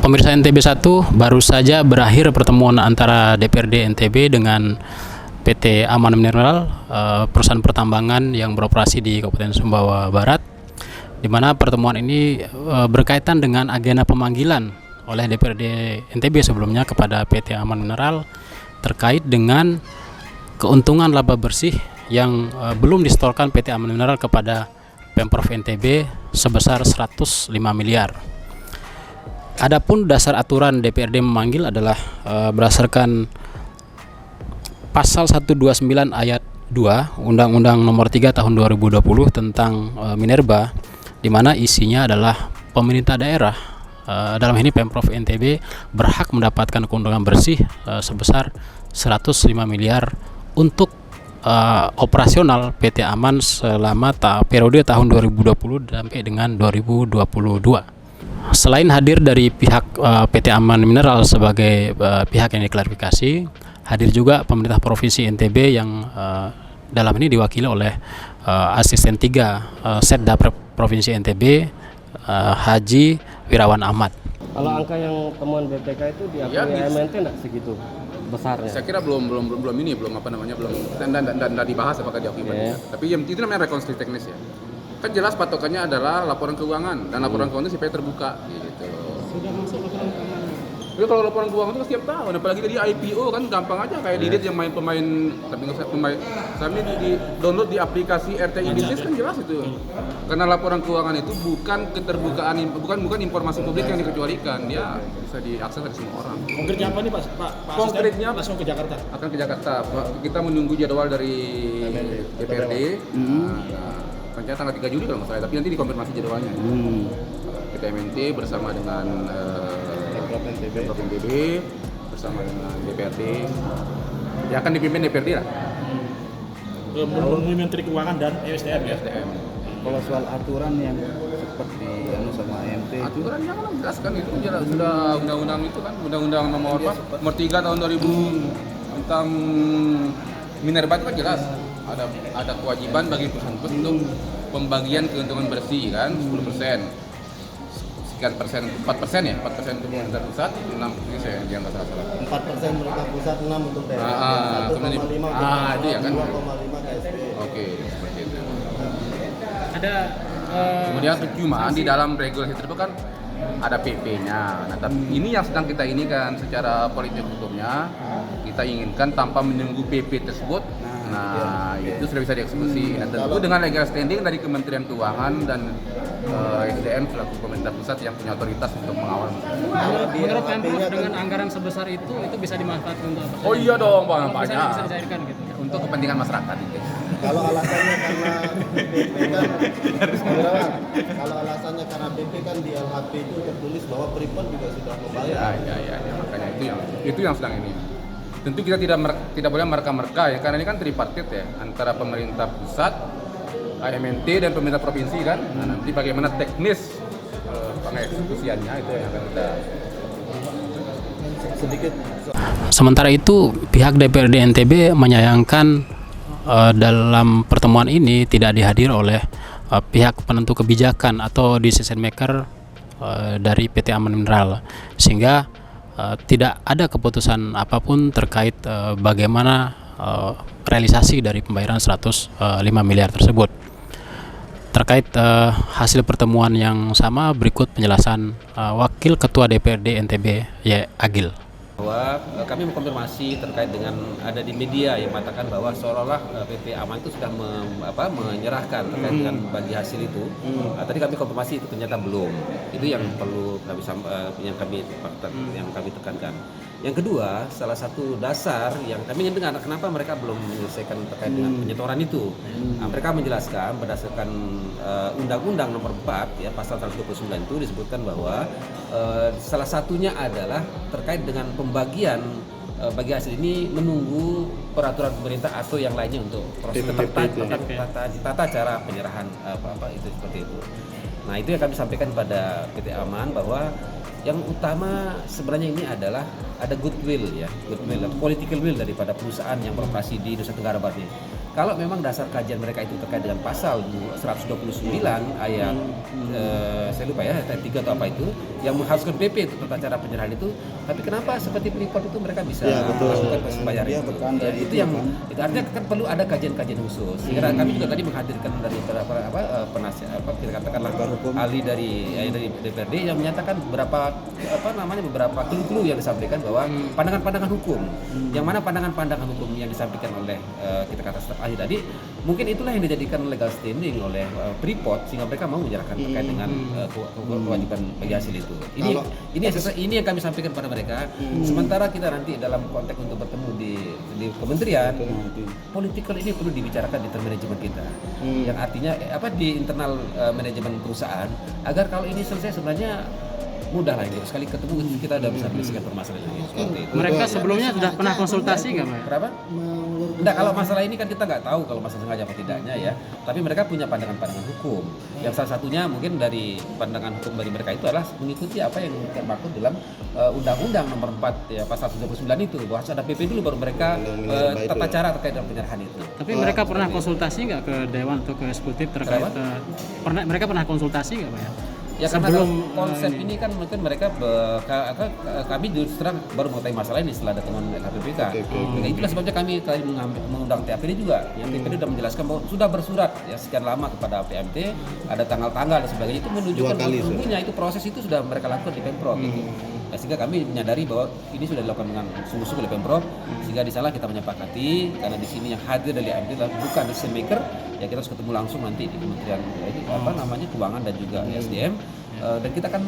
Pemirsa NTB 1, baru saja berakhir pertemuan antara DPRD NTB dengan PT Aman Mineral, perusahaan pertambangan yang beroperasi di Kabupaten Sumbawa Barat, di mana pertemuan ini berkaitan dengan agenda pemanggilan oleh DPRD NTB sebelumnya kepada PT Aman Mineral terkait dengan keuntungan laba bersih yang belum disetorkan PT Aman Mineral kepada Pemprov NTB sebesar 105 miliar. Adapun dasar aturan DPRD memanggil adalah berdasarkan Pasal 129 Ayat 2 Undang-Undang Nomor 3 Tahun 2020 tentang Minerba, di mana isinya adalah pemerintah daerah, dalam ini Pemprov NTB, berhak mendapatkan keuntungan bersih sebesar 105 miliar untuk operasional PT Aman selama periode tahun 2020 sampai dengan 2022. Selain hadir dari pihak PT Aman Mineral sebagai pihak yang diklarifikasi, hadir juga pemerintah Provinsi NTB yang dalam ini diwakili oleh Asisten 3 Setda Provinsi NTB, Haji Wirawan Ahmad. Kalau angka yang temuan BPK itu diakui MNT enggak segitu besarnya? Saya kira belum dibahas apakah diakui atau. Tapi yang itu namanya rekonstruksi teknis ya. Kan jelas patokannya adalah laporan keuangan, dan laporan keuangan itu supaya terbuka gitu. Sudah masuk laporan keuangan. Jadi kalau laporan keuangan itu setiap tahun, apalagi dari IPO kan gampang aja, kayak Didit yang main pemain, tapi nggak usah pemain. Kami di download di aplikasi RTI Bisnis kan jelas itu. Karena laporan keuangan itu bukan keterbukaan, bukan informasi publik yang dikecualikan, dia bisa diakses oleh semua orang. Konkretnya apa nih Pak? Konkretnya langsung ke Jakarta. Akan ke Jakarta. Kita menunggu jadwal dari DPRD. Rencana tanggal 3 Juli kalau nggak salah, tapi nanti dikonfirmasi jadwalnya. Kita MNT bersama dengan Pemprov NTB bersama dengan DPRD. Ya akan dipimpin DPRD lah. Melalui Menteri Keuangan dan ESDM ya. Kalau soal aturan yang seperti sama AMT itu, aturannya kan jelas kan, itu jelas, sudah undang-undang itu kan, undang-undang nomor 3 tahun 2000 tentang Minerba itu kan jelas. Ada kewajiban bagi perusahaan untuk pembagian keuntungan bersih kan 10%. Sekian persen, 4% ya, 4% untuk pemerintah pusat, 6% ini saya yang nggak salah. 4% pemerintah pusat, 6 untuk daerah. 1,5 itu ya kan. 2,5 KSP. Oke, seperti itu. Ada Kemudian cuma di dalam regulasi tersebut kan ada PP-nya. Nah, tapi ini yang sedang kita ini kan secara politik hukumnya kita inginkan tanpa menunggu PP tersebut. Nah, itu sudah bisa dieksekusi. Nah, tentu dengan legal standing dari Kementerian Keuangan dan SDM selaku pemerintah pusat yang punya otoritas untuk mengawal. menurut Pemprov dengan anggaran sebesar itu bisa dimanfaatkan untuk apa? Oh iya dong, Bang, Bisa banyak. dicairkan gitu. Untuk kepentingan masyarakat itu. Kalau alasannya karena BP kan, kalau alasannya karena BP kan di LHP itu tertulis bahwa Freeport juga sudah membayar. Ya, makanya itu yang sedang ini. Tentu kita tidak boleh mereka-mereka ya, karena ini kan tripartit ya, antara pemerintah pusat, AMNT dan pemerintah provinsi kan. Nah, nanti bagaimana teknis pengeksekusiannya itu yang akan kita Sedikit Sementara itu, pihak DPRD NTB menyayangkan dalam pertemuan ini tidak dihadir oleh pihak penentu kebijakan atau decision maker dari PT Aman Mineral, sehingga tidak ada keputusan apapun terkait bagaimana realisasi dari pembayaran 105 miliar tersebut. Terkait hasil pertemuan yang sama, berikut penjelasan Wakil Ketua DPRD NTB, ya Agil. Bahwa kami mengkonfirmasi terkait dengan ada di media yang mengatakan bahwa seolah-olah PT Aman itu sudah menyerahkan terkait dengan bagi hasil itu. Tadi kami konfirmasi itu ternyata belum. Itu yang perlu yang kami tekankan. Yang kedua, salah satu dasar yang kami ingin dengar, kenapa mereka belum menyelesaikan terkait dengan penyetoran itu. Nah, mereka menjelaskan berdasarkan Undang-Undang Nomor 4 ya, Pasal 129 itu disebutkan bahwa salah satunya adalah terkait dengan pembagian bagi hasil ini menunggu peraturan pemerintah atau yang lainnya untuk proses tata cara penyerahan apa itu seperti itu. Nah, itu yang kami sampaikan pada PT Aman bahwa yang utama sebenarnya ini adalah ada goodwill, political will daripada perusahaan yang beroperasi di Nusa Tenggara Barat ini. kalau memang dasar kajian mereka itu terkait dengan pasal 129 ayat saya lupa ya, ayat 3 atau apa itu yang mengharuskan PP untuk tata cara penyerahan itu, tapi kenapa seperti Freeport itu mereka bisa melakukan persembahyangan itu? Ya, itu yang itu artinya kan perlu ada kajian-kajian khusus. Sehingga kami juga tadi menghadirkan dari beberapa penasihat kita katakanlah ahli dari DPRD yang menyatakan beberapa clue yang disampaikan bahwa pandangan-pandangan hukum, yang mana pandangan-pandangan hukum yang disampaikan oleh kita kata staf ahli tadi, mungkin itulah yang dijadikan legal standing oleh Freeport sehingga mereka mau menyerahkan terkait dengan kewajiban bagi hasil itu. Ini yang kami sampaikan pada mereka. Sementara kita nanti dalam konteks untuk bertemu di kementerian, political ini perlu dibicarakan di internal manajemen kita. Yang artinya di internal manajemen perusahaan, agar kalau ini selesai sebenarnya mudah lah, sekali ketemu kita udah bisa menyelesaikan permasalahan ini. Mereka sebelumnya sudah pernah konsultasi nggak, Pak? Berapa? Enggak, kalau masalah ini kan kita nggak tahu kalau masalah sengaja apa tidaknya ya. Tapi mereka punya pandangan-pandangan hukum. Yang salah satunya mungkin dari pandangan hukum dari mereka itu adalah mengikuti apa yang termaktub dalam Undang-Undang Nomor 4 ya, pasal 39 itu, bahwa harus ada PP dulu baru mereka tata cara terkait dengan penyerahan itu. Tapi mereka pernah konsultasi nggak ke Dewan atau ke eksekutif terkait? Mereka pernah konsultasi nggak, Pak ya? Ya karena konsep ini kan mungkin mereka kami justru baru mengetahui masalah ini setelah ada teman LHPPK. Itulah sebabnya kami tadi mengundang TAPD juga. Yang TAPD sudah menjelaskan bahwa sudah bersurat ya sekian lama kepada PMT, ada tanggal-tanggal dan sebagainya, itu menunjukkan bahwa sesungguhnya itu proses itu sudah mereka lakukan di Pemprov. Nah, sehingga kami menyadari bahwa ini sudah dilakukan dengan sungguh-sungguh oleh Pemprov, sehingga di sana kita menyepakati karena di sini yang hadir dari AMT bukan decision maker, ya kita harus ketemu langsung nanti di Kementerian Keuangan dan juga SDM. Dan kita akan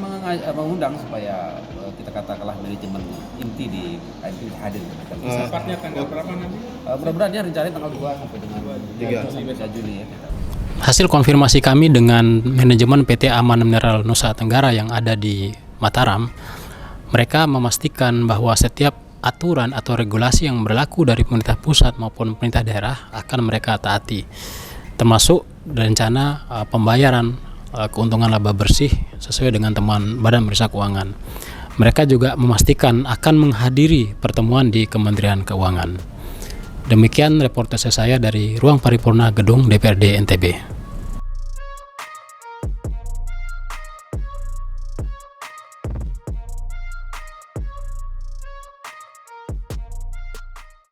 mengundang supaya kita katakanlah manajemen inti di AMT hadir. Tepatnya tanggal berapa nanti? Mudah-mudahan rencananya tanggal 2 sampai dengan 3 Juli ya. Hasil konfirmasi kami dengan manajemen PT Aman Mineral Nusa Tenggara yang ada di Mataram, mereka memastikan bahwa setiap aturan atau regulasi yang berlaku dari pemerintah pusat maupun pemerintah daerah akan mereka taati, termasuk rencana pembayaran keuntungan laba bersih sesuai dengan temuan Badan Pemeriksa Keuangan. Mereka juga memastikan akan menghadiri pertemuan di Kementerian Keuangan. Demikian reportase saya dari Ruang Paripurna Gedung DPRD NTB.